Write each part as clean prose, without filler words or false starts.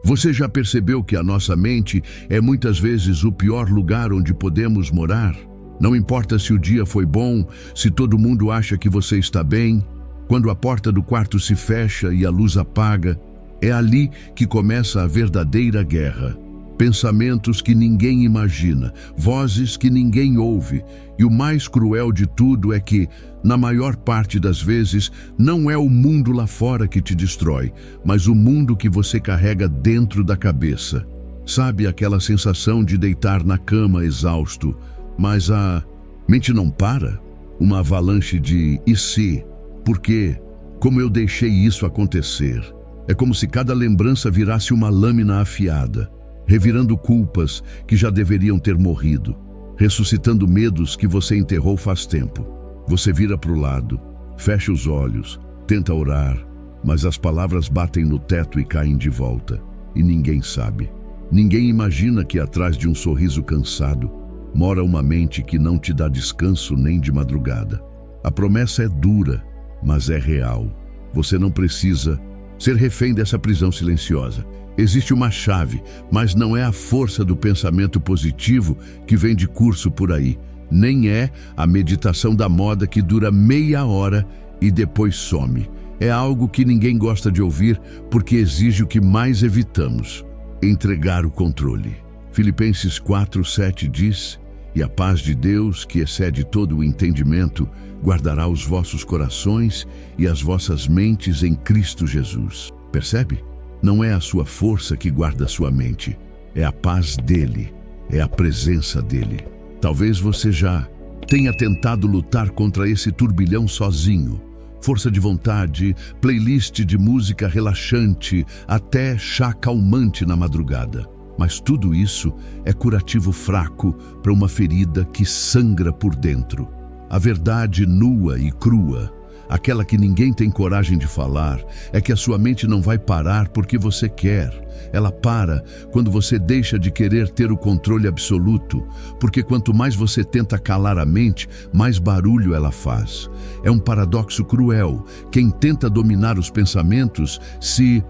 Você já percebeu que a nossa mente é muitas vezes o pior lugar onde podemos morar? Não importa se o dia foi bom, se todo mundo acha que você está bem, quando a porta do quarto se fecha e a luz apaga, é ali que começa a verdadeira guerra. Pensamentos que ninguém imagina, vozes que ninguém ouve, e o mais cruel de tudo é que, na maior parte das vezes, não é o mundo lá fora que te destrói, mas o mundo que você carrega dentro da cabeça. Sabe aquela sensação de deitar na cama exausto, mas a mente não para? Uma avalanche de "e se?", "por quê?", "como eu deixei isso acontecer?". É como se cada lembrança virasse uma lâmina afiada, revirando culpas que já deveriam ter morrido, ressuscitando medos que você enterrou faz tempo. Você vira para o lado, fecha os olhos, tenta orar, mas as palavras batem no teto e caem de volta, e ninguém sabe. Ninguém imagina que atrás de um sorriso cansado mora uma mente que não te dá descanso nem de madrugada. A promessa é dura, mas é real. Você não precisa ser refém dessa prisão silenciosa. Existe uma chave, mas não é a força do pensamento positivo que vem de curso por aí. Nem é a meditação da moda que dura meia hora e depois some. É algo que ninguém gosta de ouvir porque exige o que mais evitamos: entregar o controle. Filipenses 4:7 diz: "E a paz de Deus, que excede todo o entendimento, guardará os vossos corações e as vossas mentes em Cristo Jesus." Percebe? Não é a sua força que guarda a sua mente, é a paz dele, é a presença dele. Talvez você já tenha tentado lutar contra esse turbilhão sozinho. Força de vontade, playlist de música relaxante, até chá calmante na madrugada. Mas tudo isso é curativo fraco para uma ferida que sangra por dentro. A verdade nua e crua, aquela que ninguém tem coragem de falar, é que a sua mente não vai parar porque você quer. Ela para quando você deixa de querer ter o controle absoluto, porque quanto mais você tenta calar a mente, mais barulho ela faz. É um paradoxo cruel. Quem tenta dominar os pensamentos se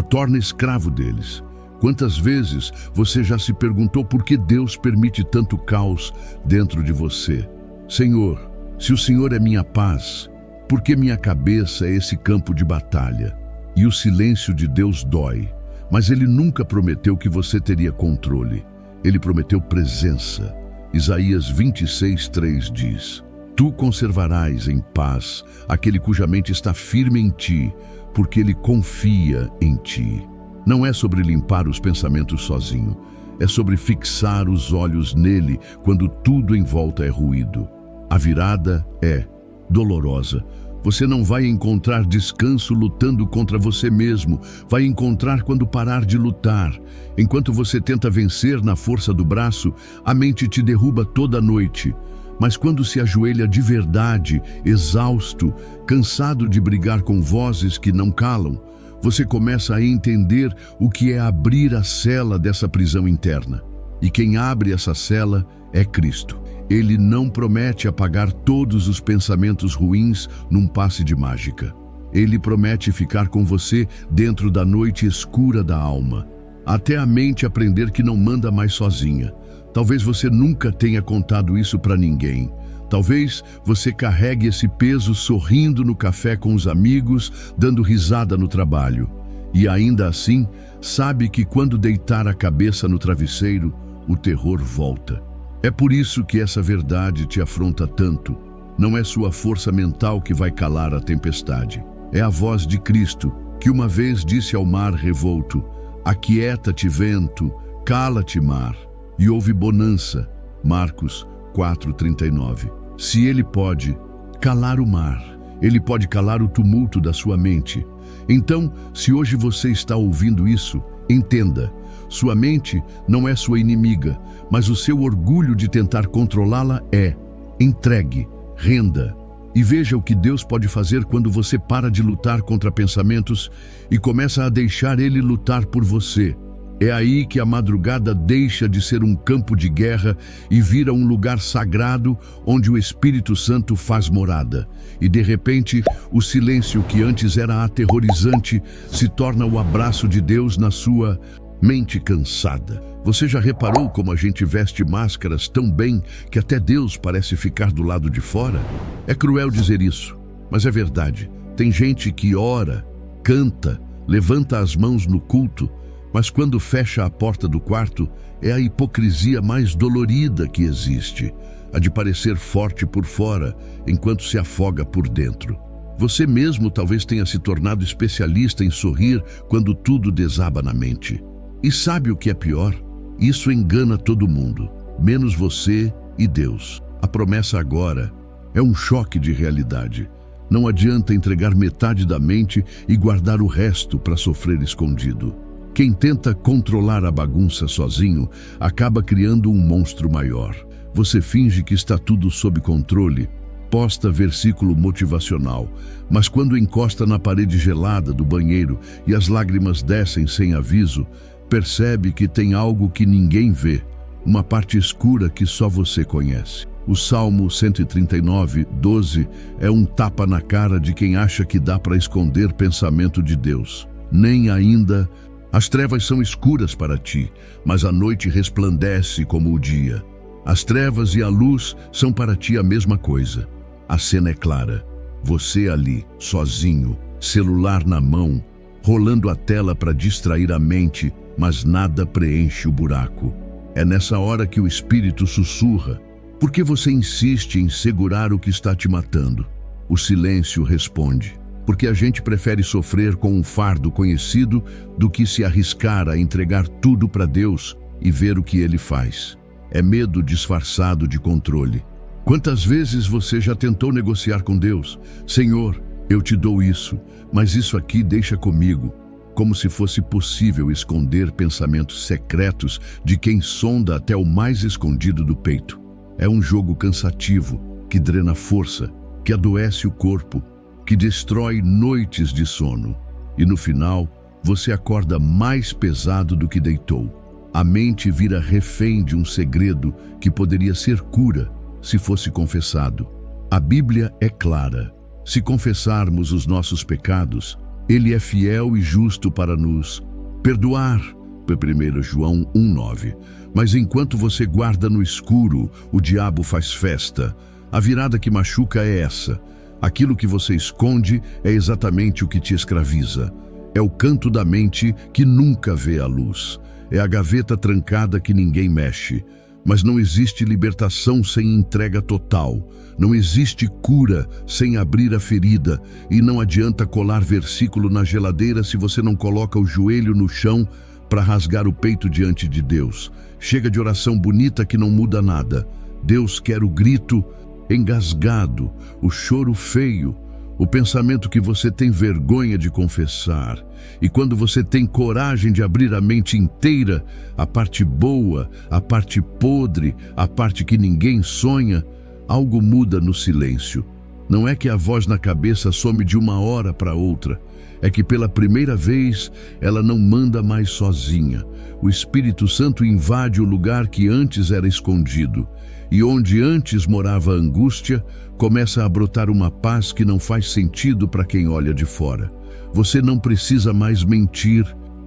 torna escravo deles. Quantas vezes você já se perguntou por que Deus permite tanto caos dentro de você? Senhor, se o Senhor é minha paz, por que minha cabeça é esse campo de batalha? E o silêncio de Deus dói, mas Ele nunca prometeu que você teria controle. Ele prometeu presença. Isaías 26:3 diz: "Tu conservarás em paz aquele cuja mente está firme em ti, porque ele confia em ti." Não é sobre limpar os pensamentos sozinho, é sobre fixar os olhos nele quando tudo em volta é ruído. A virada é dolorosa. Você não vai encontrar descanso lutando contra você mesmo. Vai encontrar quando parar de lutar. Enquanto você tenta vencer na força do braço, a mente te derruba toda noite. Mas quando se ajoelha de verdade, exausto, cansado de brigar com vozes que não calam, você começa a entender o que é abrir a cela dessa prisão interna. E quem abre essa cela é Cristo. Ele não promete apagar todos os pensamentos ruins num passe de mágica. Ele promete ficar com você dentro da noite escura da alma, até a mente aprender que não manda mais sozinha. Talvez você nunca tenha contado isso para ninguém. Talvez você carregue esse peso sorrindo no café com os amigos, dando risada no trabalho. E ainda assim, sabe que quando deitar a cabeça no travesseiro, o terror volta. É por isso que essa verdade te afronta tanto. Não é sua força mental que vai calar a tempestade. É a voz de Cristo, que uma vez disse ao mar revolto: "Aquieta-te, vento, cala-te, mar." E houve bonança. Marcos 4:39. Se ele pode calar o mar, ele pode calar o tumulto da sua mente. Então, se hoje você está ouvindo isso, entenda: sua mente não é sua inimiga, mas o seu orgulho de tentar controlá-la é. Entregue, renda, e veja o que Deus pode fazer quando você para de lutar contra pensamentos e começa a deixar Ele lutar por você. É aí que a madrugada deixa de ser um campo de guerra e vira um lugar sagrado onde o Espírito Santo faz morada. E de repente, o silêncio que antes era aterrorizante se torna o abraço de Deus na sua mente cansada. Você já reparou como a gente veste máscaras tão bem que até Deus parece ficar do lado de fora? É cruel dizer isso, mas é verdade. Tem gente que ora, canta, levanta as mãos no culto, mas quando fecha a porta do quarto, é a hipocrisia mais dolorida que existe, a de parecer forte por fora, enquanto se afoga por dentro. Você mesmo talvez tenha se tornado especialista em sorrir quando tudo desaba na mente. E sabe o que é pior? Isso engana todo mundo, menos você e Deus. A promessa agora é um choque de realidade. Não adianta entregar metade da mente e guardar o resto para sofrer escondido. Quem tenta controlar a bagunça sozinho acaba criando um monstro maior. Você finge que está tudo sob controle, posta versículo motivacional, mas quando encosta na parede gelada do banheiro e as lágrimas descem sem aviso, percebe que tem algo que ninguém vê, uma parte escura que só você conhece. O Salmo 139, 12 é um tapa na cara de quem acha que dá para esconder pensamento de Deus. Nem ainda. As trevas são escuras para ti, mas a noite resplandece como o dia. As trevas e a luz são para ti a mesma coisa. A cena é clara. Você ali, sozinho, celular na mão, rolando a tela para distrair a mente, mas nada preenche o buraco. É nessa hora que o Espírito sussurra. Por que você insiste em segurar o que está te matando? O silêncio responde. Porque a gente prefere sofrer com um fardo conhecido do que se arriscar a entregar tudo para Deus e ver o que Ele faz. É medo disfarçado de controle. Quantas vezes você já tentou negociar com Deus? Senhor, eu te dou isso, mas isso aqui deixa comigo. Como se fosse possível esconder pensamentos secretos de quem sonda até o mais escondido do peito. É um jogo cansativo, que drena força, que adoece o corpo, que destrói noites de sono. E no final, você acorda mais pesado do que deitou. A mente vira refém de um segredo que poderia ser cura se fosse confessado. A Bíblia é clara. Se confessarmos os nossos pecados, Ele é fiel e justo para nos perdoar. 1 João 1,9. Mas enquanto você guarda no escuro, o diabo faz festa. A virada que machuca é essa. Aquilo que você esconde é exatamente o que te escraviza. É o canto da mente que nunca vê a luz. É a gaveta trancada que ninguém mexe. Mas não existe libertação sem entrega total. Não existe cura sem abrir a ferida. E não adianta colar versículo na geladeira se você não coloca o joelho no chão para rasgar o peito diante de Deus. Chega de oração bonita que não muda nada. Deus quer o grito engasgado, o choro feio, o pensamento que você tem vergonha de confessar. E quando você tem coragem de abrir a mente inteira, a parte boa, a parte podre, a parte que ninguém sonha, algo muda no silêncio. Não é que a voz na cabeça some de uma hora para outra, é que pela primeira vez ela não manda mais sozinha. O Espírito Santo invade o lugar que antes era escondido. E onde antes morava a angústia, começa a brotar uma paz que não faz sentido para quem olha de fora. Você não precisa mais mentir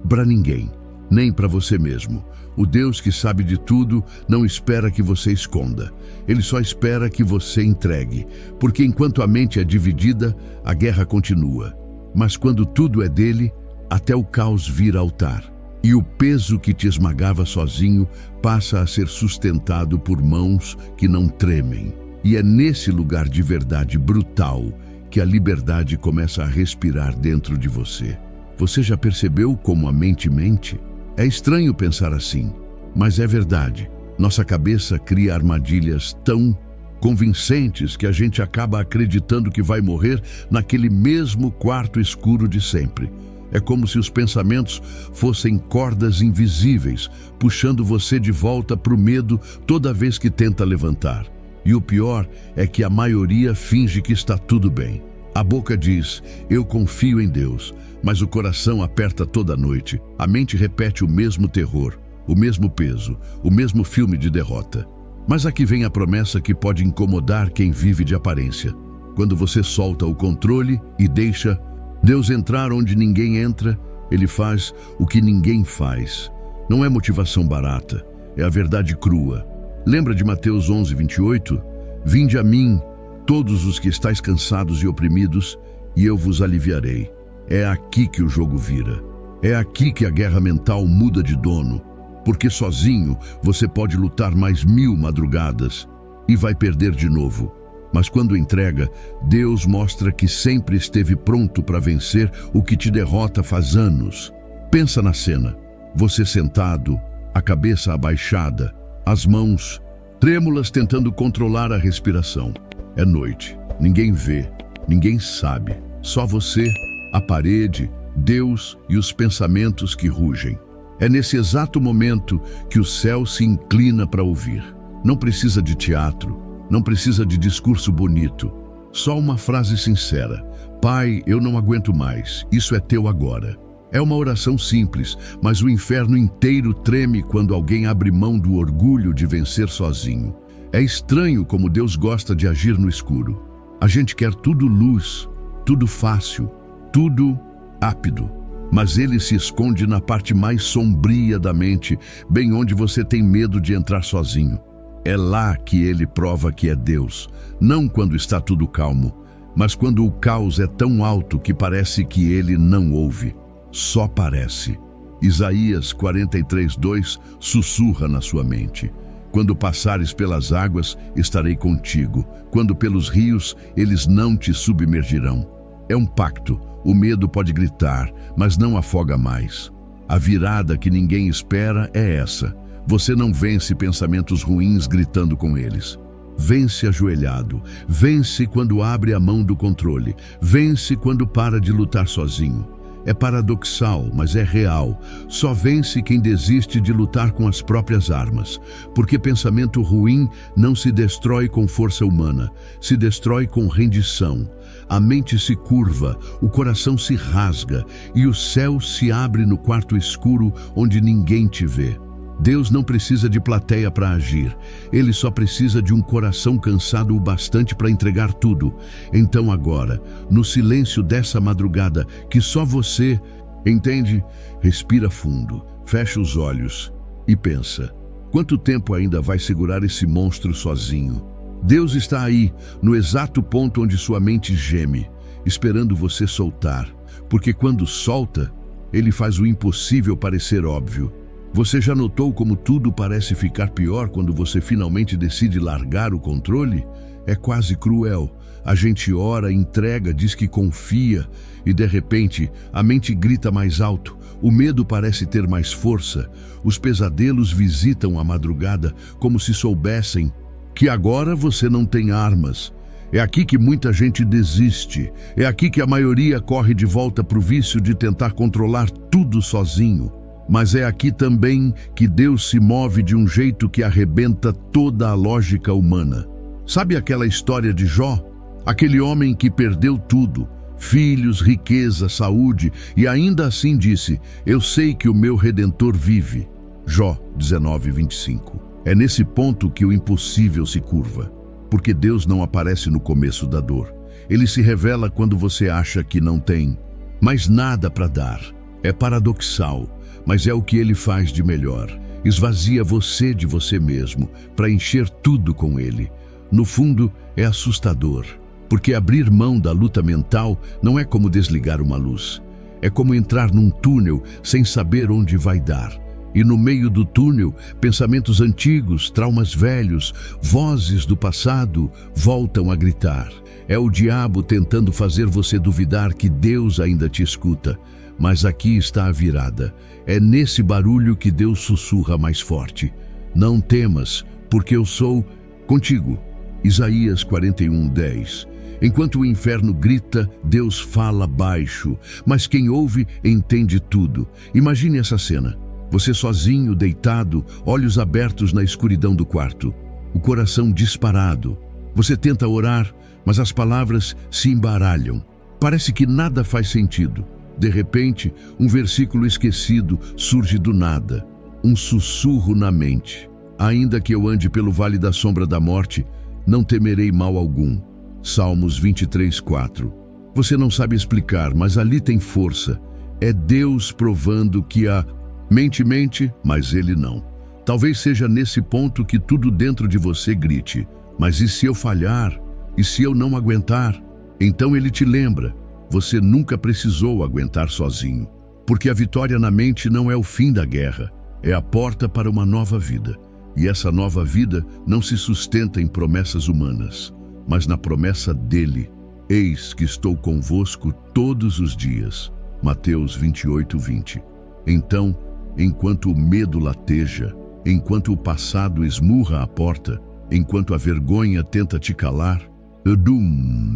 para ninguém, nem para você mesmo. O Deus que sabe de tudo não espera que você esconda. Ele só espera que você entregue, porque enquanto a mente é dividida, a guerra continua. Mas quando tudo é dele, até o caos vira altar. E o peso que te esmagava sozinho passa a ser sustentado por mãos que não tremem. E é nesse lugar de verdade brutal que a liberdade começa a respirar dentro de você. Você já percebeu como a mente mente? É estranho pensar assim, mas é verdade. Nossa cabeça cria armadilhas tão convincentes que a gente acaba acreditando que vai morrer naquele mesmo quarto escuro de sempre. É como se os pensamentos fossem cordas invisíveis, puxando você de volta para o medo toda vez que tenta levantar. E o pior é que a maioria finge que está tudo bem. A boca diz, eu confio em Deus, mas o coração aperta toda noite. A mente repete o mesmo terror, o mesmo peso, o mesmo filme de derrota. Mas aqui vem a promessa que pode incomodar quem vive de aparência. Quando você solta o controle e deixa Deus entrar onde ninguém entra, Ele faz o que ninguém faz. Não é motivação barata, é a verdade crua. Lembra de Mateus 11:28? Vinde a mim, todos os que estáis cansados e oprimidos, e eu vos aliviarei. É aqui que o jogo vira. É aqui que a guerra mental muda de dono. Porque sozinho você pode lutar mais 1000 madrugadas e vai perder de novo. Mas quando entrega, Deus mostra que sempre esteve pronto para vencer o que te derrota faz anos. Pensa na cena. Você sentado, a cabeça abaixada, as mãos trêmulas tentando controlar a respiração. É noite. Ninguém vê, ninguém sabe. Só você, a parede, Deus e os pensamentos que rugem. É nesse exato momento que o céu se inclina para ouvir. Não precisa de teatro, não precisa de discurso bonito. Só uma frase sincera. Pai, eu não aguento mais, isso é teu agora. É uma oração simples, mas o inferno inteiro treme quando alguém abre mão do orgulho de vencer sozinho. É estranho como Deus gosta de agir no escuro. A gente quer tudo luz, tudo fácil, tudo rápido. Mas Ele se esconde na parte mais sombria da mente, bem onde você tem medo de entrar sozinho. É lá que Ele prova que é Deus, não quando está tudo calmo, mas quando o caos é tão alto que parece que Ele não ouve. Só parece. Isaías 43:2 sussurra na sua mente. Quando passares pelas águas, estarei contigo. Quando pelos rios, eles não te submergirão. É um pacto. O medo pode gritar, mas não afoga mais. A virada que ninguém espera é essa. Você não vence pensamentos ruins gritando com eles. Vence ajoelhado. Vence quando abre a mão do controle. Vence quando para de lutar sozinho. É paradoxal, mas é real. Só vence quem desiste de lutar com as próprias armas. Porque pensamento ruim não se destrói com força humana, se destrói com rendição. A mente se curva, o coração se rasga e o céu se abre no quarto escuro onde ninguém te vê. Deus não precisa de plateia para agir. Ele só precisa de um coração cansado o bastante para entregar tudo. Então agora, no silêncio dessa madrugada que só você entende, respira fundo, fecha os olhos e pensa: quanto tempo ainda vai segurar esse monstro sozinho? Deus está aí, no exato ponto onde sua mente geme, esperando você soltar. Porque quando solta, Ele faz o impossível parecer óbvio. Você já notou como tudo parece ficar pior quando você finalmente decide largar o controle? É quase cruel. A gente ora, entrega, diz que confia e de repente a mente grita mais alto. O medo parece ter mais força. Os pesadelos visitam a madrugada como se soubessem que agora você não tem armas. É aqui que muita gente desiste. É aqui que a maioria corre de volta para o vício de tentar controlar tudo sozinho. Mas é aqui também que Deus se move de um jeito que arrebenta toda a lógica humana. Sabe aquela história de Jó? Aquele homem que perdeu tudo, filhos, riqueza, saúde, e ainda assim disse: eu sei que o meu Redentor vive. Jó 19:25. É nesse ponto que o impossível se curva. Porque Deus não aparece no começo da dor. Ele se revela quando você acha que não tem mais nada para dar. É paradoxal, mas é o que Ele faz de melhor. Esvazia você de você mesmo para encher tudo com Ele. No fundo, é assustador, porque abrir mão da luta mental não é como desligar uma luz. É como entrar num túnel sem saber onde vai dar. E no meio do túnel, pensamentos antigos, traumas velhos, vozes do passado voltam a gritar. É o diabo tentando fazer você duvidar que Deus ainda te escuta. Mas aqui está a virada. É nesse barulho que Deus sussurra mais forte: não temas, porque eu sou contigo. Isaías 41:10. Enquanto o inferno grita, Deus fala baixo, mas quem ouve entende tudo. Imagine essa cena. Você sozinho, deitado, olhos abertos na escuridão do quarto, o coração disparado. Você tenta orar, mas as palavras se embaralham. Parece que nada faz sentido. De repente, um versículo esquecido surge do nada, um sussurro na mente. Ainda que eu ande pelo vale da sombra da morte, não temerei mal algum. Salmos 23:4. Você não sabe explicar, mas ali tem força. É Deus provando que a mente mente, mas ele não. Talvez seja nesse ponto que tudo dentro de você grite: mas e se eu falhar? E se eu não aguentar? Então ele te lembra: você nunca precisou aguentar sozinho. Porque a vitória na mente não é o fim da guerra, é a porta para uma nova vida. E essa nova vida não se sustenta em promessas humanas, mas na promessa dele. Eis que estou convosco todos os dias. Mateus 28:20. Então, enquanto o medo lateja, enquanto o passado esmurra a porta, enquanto a vergonha tenta te calar,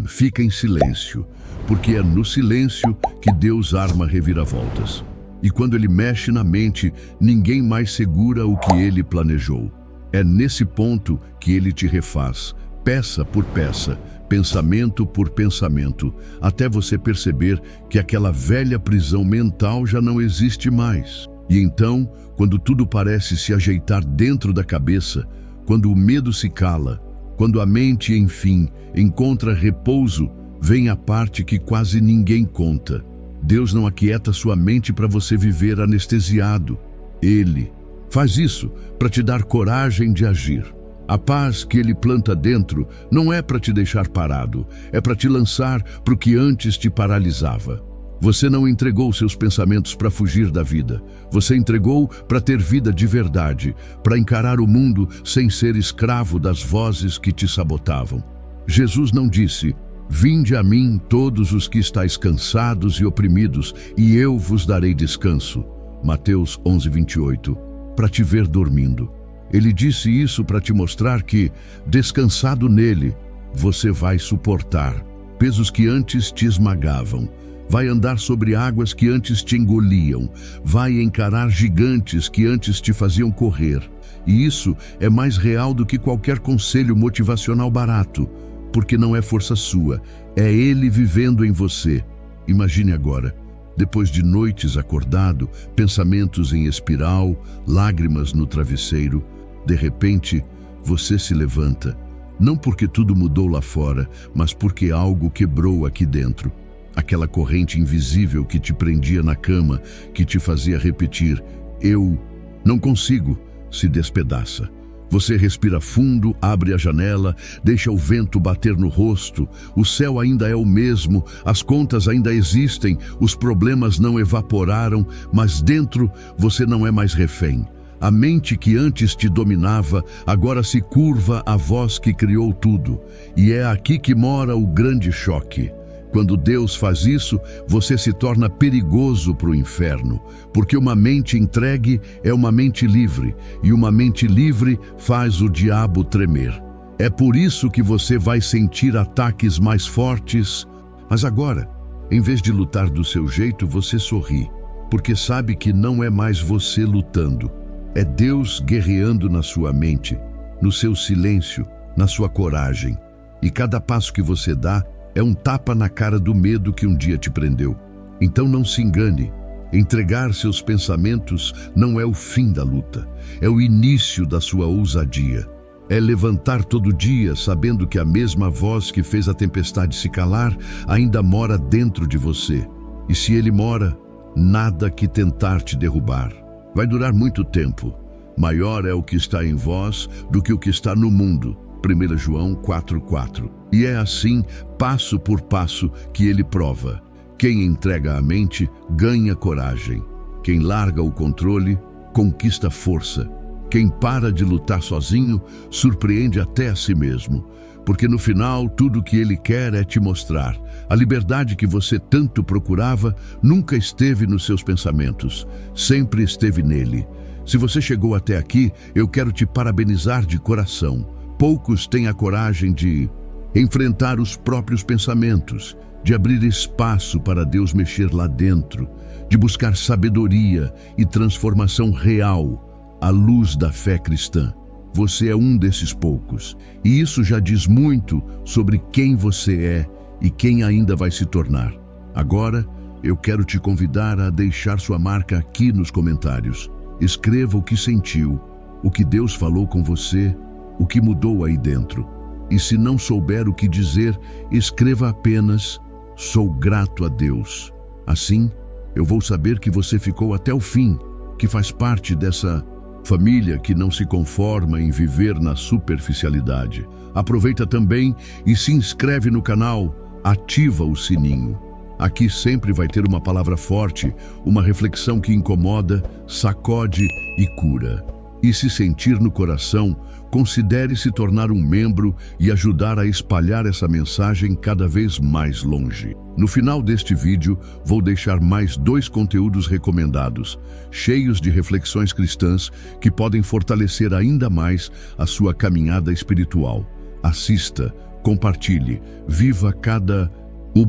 fica em silêncio, porque é no silêncio que Deus arma reviravoltas. E quando ele mexe na mente, ninguém mais segura o que ele planejou. É nesse ponto que ele te refaz, peça por peça, pensamento por pensamento, até você perceber que aquela velha prisão mental já não existe mais. E então, quando tudo parece se ajeitar dentro da cabeça, quando o medo se cala, quando a mente, enfim, encontra repouso, vem a parte que quase ninguém conta. Deus não aquieta sua mente para você viver anestesiado. Ele faz isso para te dar coragem de agir. A paz que ele planta dentro não é para te deixar parado, é para te lançar para o que antes te paralisava. Você não entregou seus pensamentos para fugir da vida. Você entregou para ter vida de verdade, para encarar o mundo sem ser escravo das vozes que te sabotavam. Jesus não disse: vinde a mim todos os que estáis cansados e oprimidos, e eu vos darei descanso. Mateus 11:28. Para te ver dormindo. Ele disse isso para te mostrar que, descansado nele, você vai suportar pesos que antes te esmagavam. Vai andar sobre águas que antes te engoliam. Vai encarar gigantes que antes te faziam correr. E isso é mais real do que qualquer conselho motivacional barato, porque não é força sua, é ele vivendo em você. Imagine agora, depois de noites acordado, pensamentos em espiral, lágrimas no travesseiro, de repente, você se levanta, não porque tudo mudou lá fora, mas porque algo quebrou aqui dentro. Aquela corrente invisível que te prendia na cama, que te fazia repetir: eu não consigo, se despedaça. Você respira fundo, abre a janela, deixa o vento bater no rosto. O céu ainda é o mesmo, as contas ainda existem, os problemas não evaporaram, mas dentro você não é mais refém. A mente que antes te dominava, agora se curva à voz que criou tudo. E é aqui que mora o grande choque. Quando Deus faz isso, você se torna perigoso para o inferno, porque uma mente entregue é uma mente livre, e uma mente livre faz o diabo tremer. É por isso que você vai sentir ataques mais fortes. Mas agora, em vez de lutar do seu jeito, você sorri, porque sabe que não é mais você lutando. É Deus guerreando na sua mente, no seu silêncio, na sua coragem. E cada passo que você dá é um tapa na cara do medo que um dia te prendeu. Então não se engane. Entregar seus pensamentos não é o fim da luta, é o início da sua ousadia. É levantar todo dia sabendo que a mesma voz que fez a tempestade se calar ainda mora dentro de você. E se ele mora, nada que tentar te derrubar. Vai durar muito tempo. Maior é o que está em vós do que o que está no mundo. 1 João 4:4. E é assim, passo por passo, que ele prova. Quem entrega a mente, ganha coragem. Quem larga o controle, conquista força. Quem para de lutar sozinho, surpreende até a si mesmo. Porque no final, tudo o que ele quer é te mostrar. A liberdade que você tanto procurava nunca esteve nos seus pensamentos, sempre esteve nele. Se você chegou até aqui, eu quero te parabenizar de coração. Poucos têm a coragem de enfrentar os próprios pensamentos, de abrir espaço para Deus mexer lá dentro, de buscar sabedoria e transformação real à luz da fé cristã. Você é um desses poucos, e isso já diz muito sobre quem você é e quem ainda vai se tornar. Agora, Eu quero te convidar a deixar sua marca aqui nos comentários. Escreva o que sentiu, o que Deus falou com você, o que mudou aí dentro. E se não souber o que dizer, escreva apenas: sou grato a Deus. Assim, eu vou saber que você ficou até o fim, que faz parte dessa família que não se conforma em viver na superficialidade. Aproveita também e se inscreve no canal, ativa o sininho. Aqui sempre vai ter uma palavra forte, uma reflexão que incomoda, sacode e cura. E se sentir no coração, considere se tornar um membro e ajudar a espalhar essa mensagem cada vez mais longe. No final deste vídeo, vou deixar mais 2 conteúdos recomendados, cheios de reflexões cristãs que podem fortalecer ainda mais a sua caminhada espiritual. Assista, compartilhe, viva cada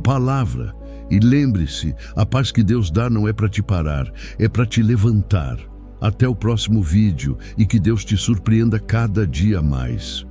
palavra. E lembre-se, a paz que Deus dá não é para te parar, é para te levantar. Até o próximo vídeo e que Deus te surpreenda cada dia mais.